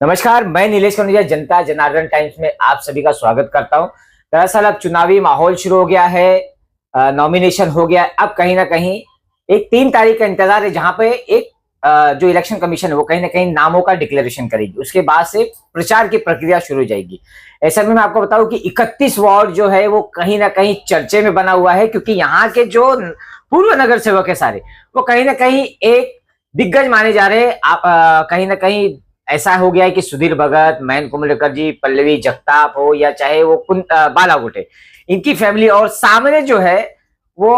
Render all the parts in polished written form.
नमस्कार, मैं नीलेश कनुरिया जनता जनार्दन टाइम्स में आप सभी का स्वागत करता हूं। दरअसल अब चुनावी माहौल शुरू हो गया है, नॉमिनेशन हो गया है। अब कहीं ना कहीं एक 3 तारीख का इंतजार है, जहां पे एक जो इलेक्शन कमीशन है वो कहीं ना कहीं नामों का डिक्लेरेशन करेगी। उसके बाद से प्रचार की प्रक्रिया शुरू हो जाएगी। ऐसे में मैं आपको बताऊं कि 31 वार्ड जो है वो कहीं ना कहीं चर्चे में बना हुआ है, क्योंकि यहाँ के जो पूर्व नगर सेवक है सारे, वो कहीं ना कहीं एक दिग्गज माने जा रहे हैं। कहीं ना कहीं ऐसा हो गया है कि सुधीर भगत, मयंक कुमलेकर जी, पल्लवी जगताप हो या चाहे वो बालागोटे, इनकी फैमिली, और सामने जो है वो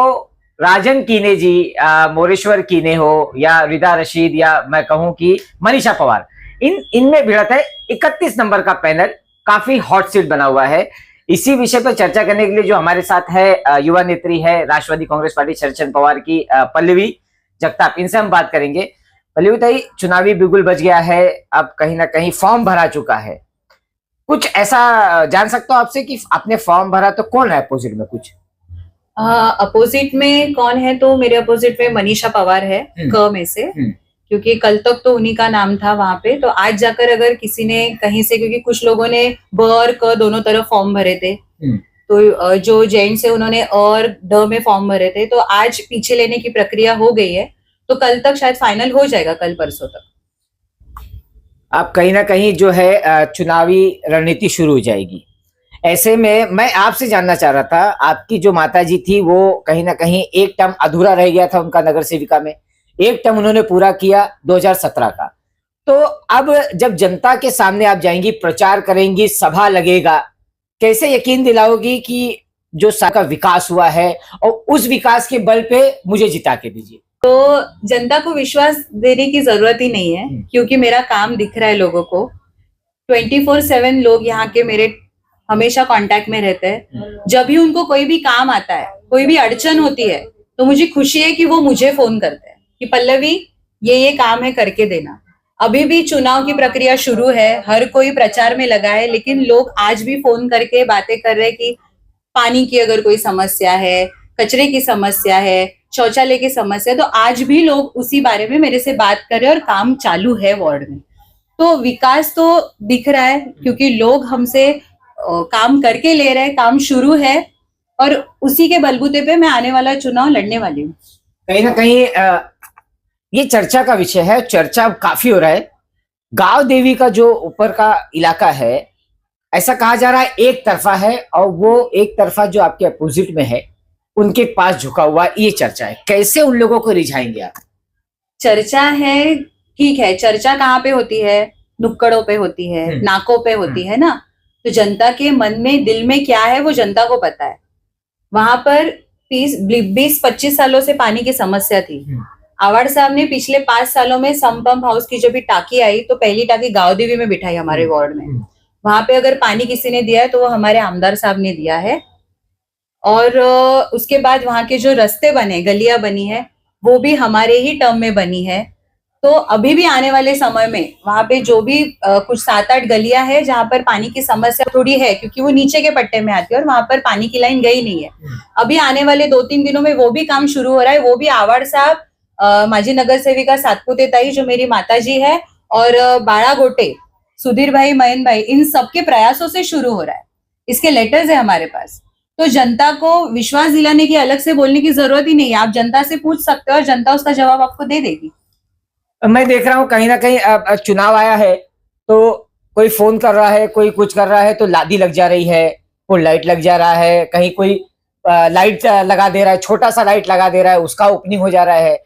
राजन कीने जी, मोरेश्वर कीने हो या रिदा रशीद, या मैं कहूं कि मनीषा पवार, इनमें भिड़त है। 31 नंबर का पैनल काफी हॉट सीट बना हुआ है। इसी विषय पर चर्चा करने के लिए जो हमारे साथ है, युवा नेत्री है राष्ट्रवादी कांग्रेस पार्टी शरद चंद्र पवार की पल्लवी जगताप, इनसे हम बात करेंगे। पल्लवी बताइए, चुनावी बिगुल बज गया है, अब कहीं ना कहीं फॉर्म भरा चुका है। कुछ ऐसा जान सकता हूँ आपसे कि आपने फॉर्म भरा तो कौन है अपोजिट में? कुछ अपोजिट में कौन है? तो मेरे अपोजिट में मनीषा पवार है, क में से, क्योंकि कल तक तो उन्हीं का नाम था वहां पे। तो आज जाकर अगर किसी ने कहीं से, क्योंकि कुछ लोगों ने ब और क दोनों तरफ फॉर्म भरे थे, तो जो जेंट्स है उन्होंने और ड में फॉर्म भरे थे, तो आज पीछे लेने की प्रक्रिया हो गई है। तो कल तक शायद फाइनल हो जाएगा, कल परसों तक। अब कहीं ना कहीं जो है चुनावी रणनीति शुरू हो जाएगी। ऐसे में मैं आपसे जानना चाह रहा था, आपकी जो माताजी थी वो कहीं ना कहीं एक टर्म अधूरा रह गया था उनका नगर सेविका में, एक टर्म उन्होंने पूरा किया 2017 का। तो अब जब जनता के सामने आप जाएंगी, प्रचार करेंगी, सभा लगेगा, कैसे यकीन दिलाओगी कि जो का विकास हुआ है और उस विकास के बल पे मुझे जिता के दीजिए? तो जनता को विश्वास देने की जरूरत ही नहीं है, क्योंकि मेरा काम दिख रहा है लोगों को। 24/7 लोग यहाँ के मेरे हमेशा कांटेक्ट में रहते हैं। जब भी उनको कोई भी काम आता है, कोई भी अड़चन होती है, तो मुझे खुशी है कि वो मुझे फोन करते हैं कि पल्लवी ये काम है, करके देना। अभी भी चुनाव की प्रक्रिया शुरू है, हर कोई प्रचार में लगा है, लेकिन लोग आज भी फोन करके बातें कर रहे हैं कि पानी की अगर कोई समस्या है, कचरे की समस्या है, शौचालय की समस्या, तो आज भी लोग उसी बारे में मेरे से बात कर रहे हैं और काम चालू है वार्ड में। तो विकास तो दिख रहा है, क्योंकि लोग हमसे काम करके ले रहे हैं, काम शुरू है, और उसी के बलबूते पे मैं आने वाला चुनाव लड़ने वाली हूँ। कहीं ना कहीं ये चर्चा का विषय है, चर्चा काफी हो रहा है। गांव देवी का जो ऊपर का इलाका है, ऐसा कहा जा रहा है एक तरफा है, और वो एक तरफा जो आपके अपोजिट में है उनके पास झुका हुआ, ये चर्चा है। कैसे उन लोगों को रिझाएंगे आप? चर्चा है, ठीक है। चर्चा कहाँ पे होती है? नुक्कड़ों पे होती है, नाकों पे होती है ना। तो जनता के मन में, दिल में क्या है वो जनता को पता है। वहां पर 20-25 सालों से पानी की समस्या थी। आवाड़ साहब ने पिछले 5 सालों में सम पंप हाउस की जो भी टाकी आई, तो पहली टाकी गांव देवी में बिठाई हमारे वार्ड में। वहां पे अगर पानी किसी ने दिया है तो वो हमारे आमदार साहब ने दिया है। और उसके बाद वहां के जो रास्ते बने, गलियां बनी है, वो भी हमारे ही टर्म में बनी है। तो अभी भी आने वाले समय में वहां पे जो भी कुछ 7-8 गलियां है जहां पर पानी की समस्या थोड़ी है, क्योंकि वो नीचे के पट्टे में आती है और वहां पर पानी की लाइन गई नहीं है। अभी आने वाले 2-3 दिनों में वो भी काम शुरू हो रहा है। वो भी आवाड़ साहब, माजी नगर सेविका सातपुते ताई जो मेरी माताजी है, और बाड़ागोटे सुधीर भाई, मयन भाई, इन सबके प्रयासों से शुरू हो रहा है। इसके लेटर्स है हमारे पास। तो जनता को विश्वास दिलाने की, अलग से बोलने की जरूरत ही नहीं है। आप जनता से पूछ सकते हो और जनता उसका जवाब आपको दे देगी। मैं देख रहा हूँ कहीं ना कहीं चुनाव आया है तो कोई फोन कर रहा है, कोई कुछ कर रहा है, तो लादी लग जा रही है, कोई लाइट लग जा रहा है, कहीं कोई लाइट लगा दे रहा है, छोटा सा लाइट लगा दे रहा है, उसका ओपनिंग हो जा रहा है।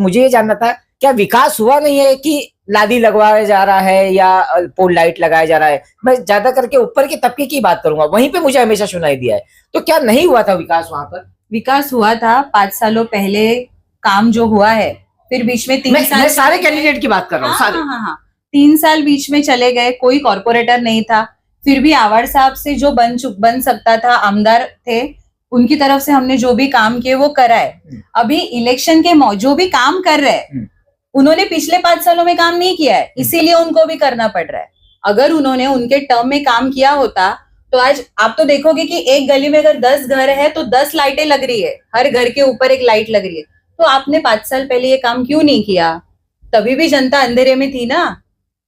मुझे ये जानना था, क्या विकास हुआ नहीं है कि लादी लगवाया जा रहा है या पोल लाइट लगाया जा रहा है? मैं ज्यादा करके ऊपर के तबके की बात करूंगा, वहीं पे मुझे हमेशा सुनाई दिया है। तो क्या नहीं हुआ था विकास वहां पर? विकास हुआ था 5 सालों पहले, काम जो हुआ है। फिर बीच में 3 साल, मैं सारे कैंडिडेट की बात कर रहा हूँ, सारे। हाँ, 3 साल बीच में चले गए, कोई कॉर्पोरेटर नहीं था। फिर भी आवाड़ साहब से जो बन सकता था, आमदार थे, उनकी तरफ से हमने जो भी काम किए वो कराए। अभी इलेक्शन के जो भी काम कर रहे हैं, उन्होंने पिछले 5 सालों में काम नहीं किया है, इसीलिए उनको भी करना पड़ रहा है। अगर उन्होंने उनके टर्म में काम किया होता तो आज आप तो देखोगे कि एक गली में अगर 10 घर है तो 10 लाइटें लग रही है, हर घर के ऊपर एक लाइट लग रही है। तो आपने 5 साल पहले ये काम क्यों नहीं किया? तभी भी जनता अंधेरे में थी ना।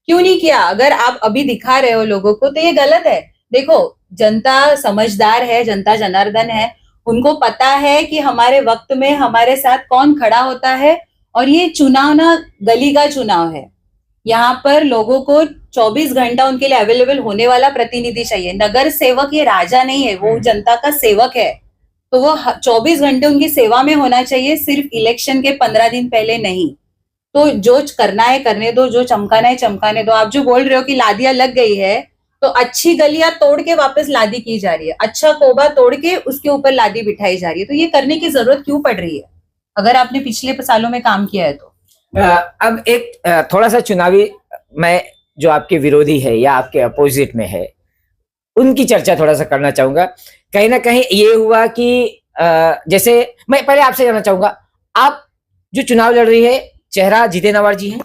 क्यों नहीं किया? अगर आप अभी दिखा रहे हो लोगों को तो ये गलत है। देखो, जनता समझदार है, जनता जनार्दन है, उनको पता है कि हमारे वक्त में हमारे साथ कौन खड़ा होता है। और ये चुनाव ना गली का चुनाव है, यहाँ पर लोगों को 24 घंटा उनके लिए अवेलेबल होने वाला प्रतिनिधि चाहिए। नगर सेवक ये राजा नहीं है, वो जनता का सेवक है, तो वो 24 घंटे उनकी सेवा में होना चाहिए, सिर्फ इलेक्शन के 15 दिन पहले नहीं। तो जो करना है करने दो, जो चमकाना है चमकाने दो। आप जो बोल रहे हो कि लादियां लग गई है, तो अच्छी गलियां तोड़ के वापस लादी की जा रही है, अच्छा कोबा तोड़ के उसके ऊपर लादी बिठाई जा रही है। तो ये करने की जरूरत क्यों पड़ रही है अगर आपने पिछले सालों में काम किया है तो? अब एक थोड़ा सा चुनावी, मैं जो आपके विरोधी है या आपके अपोजिट में है उनकी चर्चा थोड़ा सा करना चाहूंगा। कहीं ना कहीं ये हुआ कि जैसे मैं पहले आपसे जानना चाहूंगा, आप जो चुनाव लड़ रही है, चेहरा जितेंद्र आवाड़ जी है?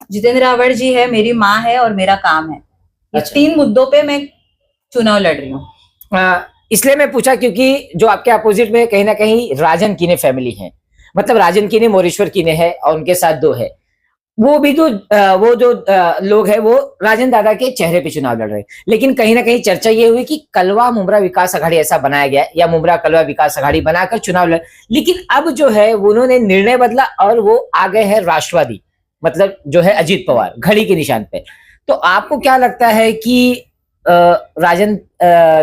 जितेंद्र आवाड़ जी है, मेरी माँ है और मेरा काम है। ये अच्छा। 3 मुद्दों पे मैं चुनाव लड़ रही हूँ। इसलिए मैं पूछा क्योंकि जो आपके अपोजिट में कहीं ना कहीं राजन कीने फैमिली है, मतलब राजन कीने, मोरेश्वर कीने है और उनके साथ 2 है। वो भी जो लोग हैं वो राजन दादा के चेहरे पे चुनाव लड़ रहे हैं। लेकिन कहीं ना कहीं चर्चा ये हुई कि कलवा मुमरा विकास अघाड़ी ऐसा बनाया गया या मुमरा कलवा विकास अघाड़ी बनाकर चुनाव लड़, लेकिन अब जो है उन्होंने निर्णय बदला और वो आ गए हैं राष्ट्रवादी, मतलब जो है अजीत पवार, घड़ी के निशान पे। तो आपको क्या लगता है कि राजन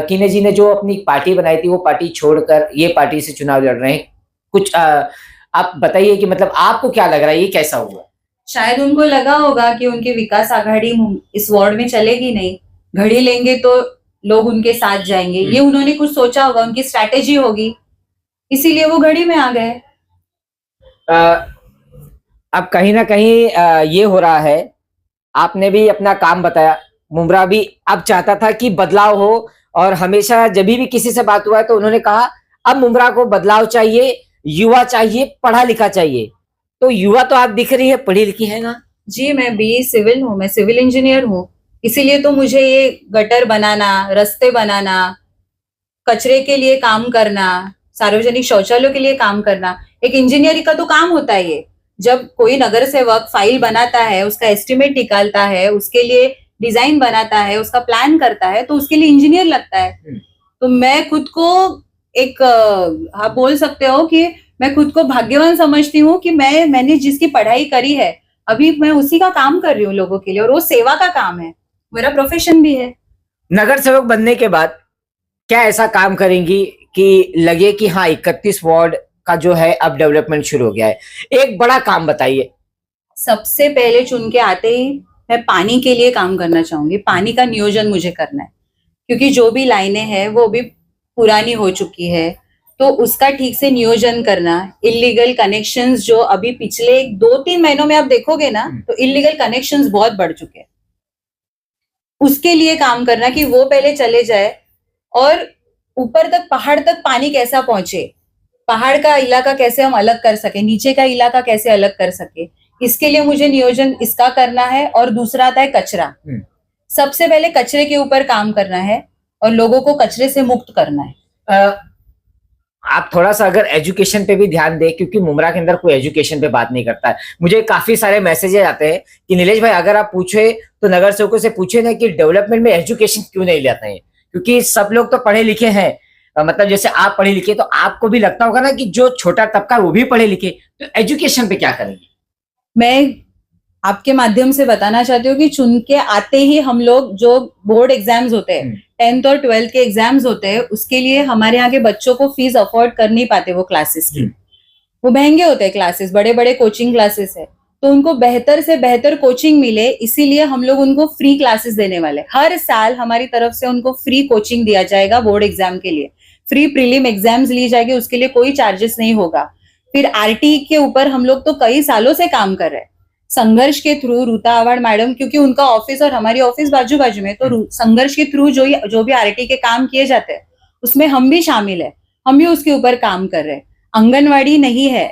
कीने जी ने जो अपनी पार्टी बनाई थी वो पार्टी छोड़कर ये पार्टी से चुनाव लड़ रहे हैं? कुछ आप बताइए कि मतलब आपको क्या लग रहा है, ये कैसा हुआ? शायद उनको लगा होगा कि उनकी विकास आघाड़ी इस वार्ड में चलेगी नहीं, घड़ी लेंगे तो लोग उनके साथ जाएंगे, ये उन्होंने कुछ सोचा होगा, उनकी स्ट्रैटेजी होगी, इसीलिए वो घड़ी में आ गए। अब कहीं ना कहीं ये हो रहा है, आपने भी अपना काम बताया, मुमरा भी अब चाहता था कि बदलाव हो, और हमेशा जब भी किसी से बात हुआ है तो उन्होंने कहा अब मुमरा को बदलाव चाहिए, युवा चाहिए, पढ़ा लिखा चाहिए। तो युवा तो आप दिख रही है पढ़ी लिखी है ना? जी, मैं बीई सिविल हूँ, मैं सिविल इंजीनियर हूँ, इसीलिए तो मुझे ये गटर बनाना, रास्ते बनाना, कचरे के लिए काम करना, सार्वजनिक शौचालयों के लिए काम करना, एक इंजीनियरिंग का तो काम होता है ये। जब कोई नगर सेवक फाइल बनाता है, उसका एस्टिमेट निकालता है, उसके लिए डिजाइन बनाता है, उसका प्लान करता है, तो उसके लिए इंजीनियर लगता है। तो मैं खुद को एक आप बोल सकते हो कि मैं खुद को भाग्यवान समझती हूँ कि मैंने जिसकी पढ़ाई करी है अभी मैं उसी का काम कर रही हूँ लोगों के लिए, और वो सेवा का काम है, मेरा प्रोफेशन भी है। नगर सेवक बनने के बाद क्या ऐसा काम करेंगी कि लगे कि हाँ 31 वार्ड का जो है अब डेवलपमेंट शुरू हो गया है? एक बड़ा काम बताइए। सबसे पहले चुन के आते ही मैं पानी के लिए काम करना चाहूंगी, पानी का नियोजन मुझे करना है, क्योंकि जो भी लाइनें हैं वो भी पुरानी हो चुकी है, तो उसका ठीक से नियोजन करना। इलीगल कनेक्शंस जो अभी पिछले 2-3 महीनों में आप देखोगे ना, तो इलीगल कनेक्शंस बहुत बढ़ चुके हैं, उसके लिए काम करना कि वो पहले चले जाए, और ऊपर तक पहाड़ तक पानी कैसा पहुंचे, पहाड़ का इलाका कैसे हम अलग कर सके, नीचे का इलाका कैसे अलग कर सके, इसके लिए मुझे नियोजन इसका करना है। और दूसरा आता है कचरा। सबसे पहले कचरे के ऊपर काम करना है और लोगों को कचरे से मुक्त करना है। आप थोड़ा सा अगर एजुकेशन पे भी ध्यान दें, क्योंकि मुमरा के अंदर कोई एजुकेशन पे बात नहीं करता है। मुझे काफी सारे मैसेजेस आते हैं कि नीलेश भाई अगर आप पूछे तो नगर सेवकों से पूछे ना कि डेवलपमेंट में एजुकेशन क्यों नहीं लेते हैं, क्योंकि सब लोग तो पढ़े लिखे हैं, मतलब जैसे आप पढ़े लिखे, तो आपको भी लगता होगा ना कि जो छोटा तबका वो भी पढ़े लिखे, तो एजुकेशन पे क्या करेंगे? मैं आपके माध्यम से बताना चाहती हूँ कि चुन के आते ही हम लोग जो बोर्ड एग्जाम्स होते हैं, 10th और 12th के एग्जाम्स होते हैं, उसके लिए हमारे यहाँ के बच्चों को फीस अफोर्ड कर नहीं पाते, वो क्लासेस की, वो महंगे होते हैं क्लासेस, बड़े बड़े कोचिंग क्लासेस है, तो उनको बेहतर से बेहतर कोचिंग मिले, इसीलिए हम लोग उनको फ्री क्लासेस देने वाले। हर साल हमारी तरफ से उनको फ्री कोचिंग दिया जाएगा बोर्ड एग्जाम के लिए, फ्री प्रीलिम एग्जाम्स ली जाएगी, उसके लिए कोई चार्जेस नहीं होगा। फिर आरटी के ऊपर हम लोग तो कई सालों से काम कर रहे हैं, संघर्ष के थ्रू रूता आवाड़ मैडम, क्योंकि उनका ऑफिस और हमारी ऑफिस बाजू बाजू में, तो संघर्ष के थ्रू जो भी आरटी के काम किए जाते हैं उसमें हम भी शामिल है, हम भी उसके ऊपर काम कर रहे हैं। आंगनवाड़ी नहीं है,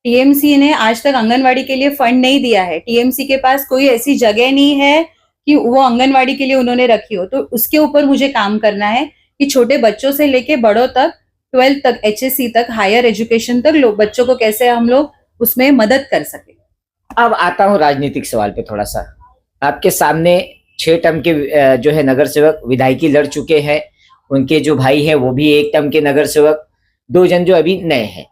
टीएमसी ने आज तक आंगनवाड़ी के लिए फंड नहीं दिया है, टीएमसी के पास कोई ऐसी जगह नहीं है कि वो आंगनवाड़ी के लिए उन्होंने रखी हो, तो उसके ऊपर मुझे काम करना है कि छोटे बच्चों से लेके बड़ों तक, 12th तक, HSC तक, हायर एजुकेशन तक लोग बच्चों को कैसे हम लोग उसमें मदद कर सके। अब आता हूं राजनीतिक सवाल पे थोड़ा सा। आपके सामने 6 टर्म के जो है नगर सेवक विधायकी लड़ चुके हैं, उनके जो भाई है वो भी 1 टर्म के नगर सेवक, 2 जन जो अभी नए हैं।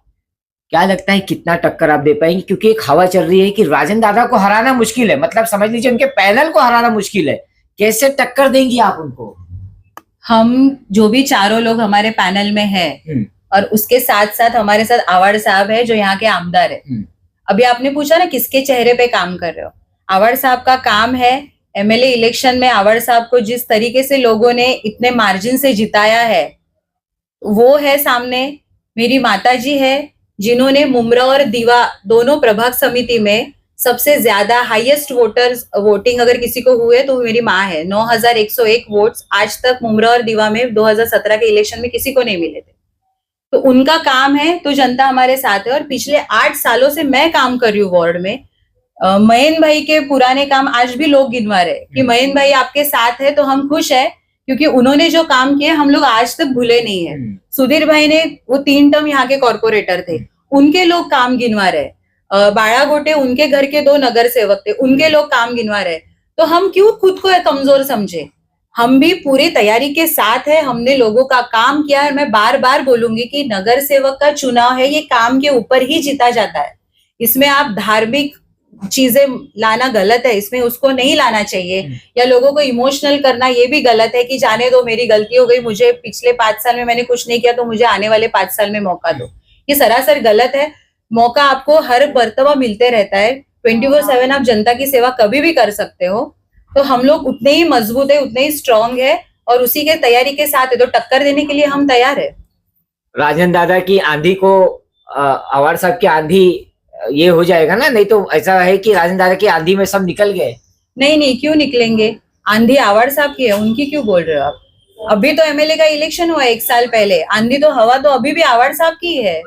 क्या लगता है कितना टक्कर आप दे पाएंगे? क्योंकि एक हवा चल रही है कि राजन दादा को हराना मुश्किल है, मतलब समझ लीजिए उनके पैनल को हराना मुश्किल है। कैसे टक्कर देंगी आप उनको? हम जो भी चारों लोग हमारे पैनल में है और उसके साथ साथ हमारे साथ आवाड़ साहब है जो यहाँ के आमदार है। अभी आपने पूछा ना किसके चेहरे पे काम कर रहे हो, आवाड़ साहब का काम है। एमएलए इलेक्शन में आवाड़ साहब को जिस तरीके से लोगों ने इतने मार्जिन से जिताया है वो है सामने। मेरी माता जी है जिन्होंने मुमरा और दीवा दोनों प्रभाग समिति में सबसे ज्यादा हाईएस्ट वोटिंग अगर किसी को हुए तो मेरी माँ है। 9101 वोट्स आज तक मुमरा और दीवा में 2017 के इलेक्शन में किसी को नहीं मिले थे। तो उनका काम है, तो जनता हमारे साथ है। और पिछले 8 सालों से मैं काम कर रही हूँ वार्ड में। मयन भाई के पुराने काम आज भी लोग गिनवा रहे कि मयन भाई आपके साथ है, तो हम खुश है क्योंकि उन्होंने जो काम किए हम लोग आज तक भूले नहीं है। सुधीर भाई ने वो 3 टर्म यहाँ के कॉर्पोरेटर थे, उनके लोग काम गिनवा रहे। बाड़ा गोटे उनके घर के 2 नगर सेवक थे, उनके लोग काम गिनवा रहे। तो हम क्यों खुद को कमजोर समझे? हम भी पूरी तैयारी के साथ है, हमने लोगों का काम किया है। मैं बार बार बोलूंगी कि नगर सेवक का चुनाव है, ये काम के ऊपर ही जीता जाता है। इसमें आप धार्मिक चीजें लाना गलत है, इसमें उसको नहीं लाना चाहिए। या लोगों को इमोशनल करना ये भी गलत है कि जाने दो मेरी गलती हो गई, मुझे पिछले 5 साल में मैंने कुछ नहीं किया तो मुझे आने वाले 5 साल में मौका दो। ये सरासर गलत है। मौका आपको हर मर्तबा मिलते रहता है। 24/7 आप जनता की सेवा कभी भी कर सकते हो। तो हम लोग उतने ही मजबूत है, उतने ही स्ट्रांग है और उसी के तैयारी के साथ है, तो टक्कर देने के लिए हम तैयार है। राजन दादा की आंधी को आवाड़ साहब की आंधी ये हो जाएगा ना? नहीं तो ऐसा है कि राजन दादा की आंधी में सब निकल गए। नहीं, क्यों निकलेंगे? आंधी आवाड़ साहब की है, उनकी क्यों बोल रहे हो आप? अभी तो एमएलए का इलेक्शन हुआ 1 साल पहले, आंधी तो हवा तो अभी भी आवाड़ साहब की है।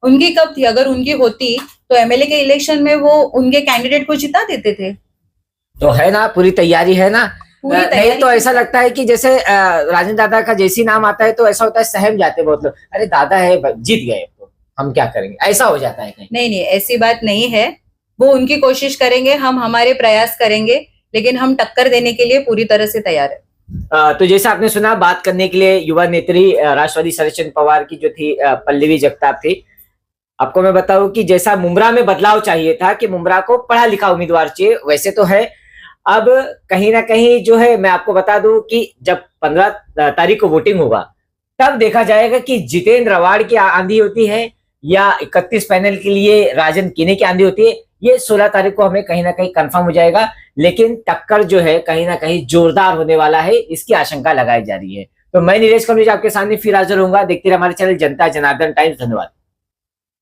उनकी कब थी? अगर उनकी होती तो एमएलए के इलेक्शन में वो उनके कैंडिडेट को जिता देते थे। तो है ना, पूरी तैयारी है ना? पूरी नहीं तैयारी तो ऐसा लगता है कि जैसे राजन दादा का जैसी नाम आता है तो ऐसा होता है सहम जाते बहुत लोग, अरे दादा है जीत गए तो हम क्या करेंगे, ऐसा हो जाता है कहीं। नहीं, ऐसी बात नहीं है। वो उनकी कोशिश करेंगे, हम हमारे प्रयास करेंगे, लेकिन हम टक्कर देने के लिए पूरी तरह से तैयार है। तो जैसा आपने सुना, बात करने के लिए युवा नेत्री राष्ट्रवादी शरदचंद्र पवार की जो थी पल्लवी जगताप थी। आपको मैं बताऊं कि जैसा मुमरा में बदलाव चाहिए था कि मुमरा को पढ़ा लिखा उम्मीदवार चाहिए, वैसे तो है। अब कहीं ना कहीं जो है, मैं आपको बता दूं कि जब 15 तारीख को वोटिंग होगा तब देखा जाएगा कि जितेंद्र अवाड़ की आंधी होती है या 31 पैनल के लिए राजन कीने की आंधी होती है। ये 16 तारीख को हमें कहीं ना कहीं कंफर्म हो जाएगा, लेकिन टक्कर जो है कहीं ना कहीं जोरदार होने वाला है, इसकी आशंका लगाई जा रही है। तो मैं नीरज कमलेश आपके सामने फिर हाजिर होऊंगा। देखते रहिए हमारे चैनल जनता जनार्दन टाइम्स। धन्यवाद।